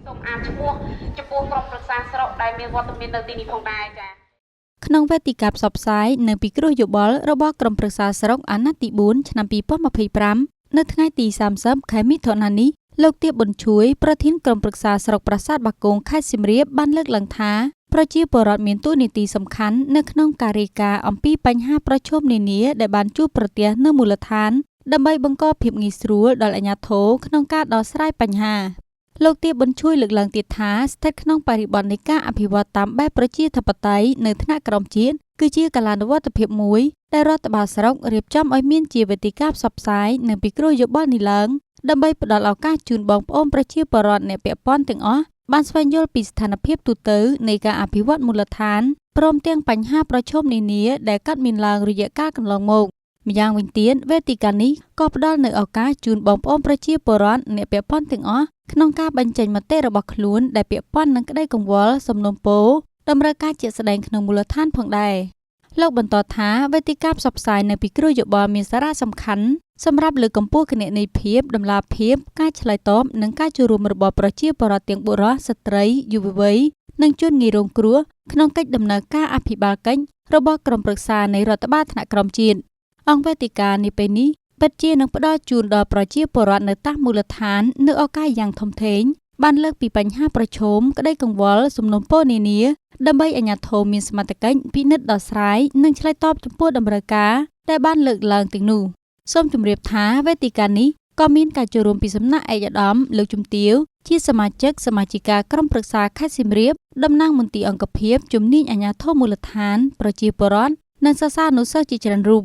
សូមអានឈ្មោះចំពោះក្រុមប្រឹក្សាស្រុកដែលមានវត្តមាននៅទីនេះផងដែរចា៎ ក្នុងវេទិកាផ្សព្វផ្សាយនៅពីគ្រោះយោបល់របស់ក្រុមប្រឹក្សាស្រុកអាណត្តិទី4ឆ្នាំ2025នៅថ្ងៃទី30ខែមិថុនានេះលោកទៀបប៊ុនជួយប្រធានក្រុមប្រឹក្សាស្រុកប្រាសាទបាគងខេត្តសៀមរាបបានលើកឡើងថាប្រជាពលរដ្ឋមានតួនាទីសំខាន់នៅក្នុងការរាយការណ៍អំពីបញ្ហាប្រឈមនានាដែលបានជួបប្រទះនៅមូលដ្ឋានដើម្បីបង្កភាពងាយស្រួលដល់អាជ្ញាធរក្នុងការដោះស្រាយបញ្ហាលោកទៀបប៊ុនជួយលើកឡើងទៀតថាស្ថិតក្នុងបរិបទនៃការអភិវឌ្ឍតាមបែបប្រជាធិបតេយ្យនៅថ្នាក់ក្រោមជាតិគឺជាកលានុវត្តភាពមួយដែលរដ្ឋបាលស្រុករៀបចំឲ្យមានជាវេទិកាផ្សព្វផ្សាយនៅពីគ្រោះយោបល់នេះឡើងដើម្បីផ្ដល់ឱកាសជូនបងប្អូនប្រជាពលរដ្ឋអ្នកពាក់ព័ន្ធទាំងអស់បានស្វែងយល់ពីស្ថានភាពទូទៅនៃការអភិវឌ្ឍមូលដ្ឋានព្រមទាំងបញ្ហាប្រឈមនានាដែលកើតមានឡើងរយៈកាលកន្លងមកម្យ៉ាងវិញទៀតវេទិកានេះក៏ផ្ដល់នូវឱកាសជូនបងប្អូនប្រជាពលរដ្ឋអ្នកពាក់ព័ន្ធទាំងអស់ក្នុងការបញ្ចេញមតិរបស់ខ្លួនដែលពាក់ព័ន្ធនឹងក្តីកង្វល់សំណូមពរតម្រូវការជាក់ស្ដែងក្នុងមូលដ្ឋានផងដែរលោកបន្តថាវេទិកាផ្សព្វផ្សាយនៅពីគ្រោះយោបល់មានសារៈសំខាន់សម្រាប់លើកកម្ពស់គណនេយ្យភាពតម្លាភាពការឆ្លើយតបនិងការចូលរួមរបស់ប្រជាពលរដ្ឋទាំងបុរសស្ត្រីយុវវ័យនិងជនងាយរងគ្រោះក្នុងកិច្ចដំណើរការអភិបាលកិច្ចរបស់ក្រុមប្រឹក្សានៃរដ្ឋបាលថ្នាក់ក្រោមជាតិអង្គវេទិកានេះពេលនេះពិតជានឹងផ្ដល់ជូនដល់ប្រជាពលរដ្ឋនៅតាមមូលដ្ឋាននៅឱកាសយ៉ាងធំធេងបានលើកពីបញ្ហាប្រឈមក្តីកង្វល់សំណូមពរនានាដើម្បីអាជ្ញាធរមានសមត្ថកិច្ចពិនិត្យដោះស្រាយនិងឆ្លើយតបចំពោះតម្រូវការដែលបានលើកឡើងទាំងនោះសូមជម្រាបថាវេទិកានេះក៏មានការចូលរួមពីសំណាក់ឯកឧត្តមលោកជំទាវជាសមាជិកាក្រុមប្រឹក្សាខេត្តសៀមរាបតំណាងមន្ទីរអង្គភាពជំនាញអាជ្ញាធរមូលដ្ឋានប្រជាពលរដ្ឋនិងសិស្សានុសិស្សជាច្រើនរូប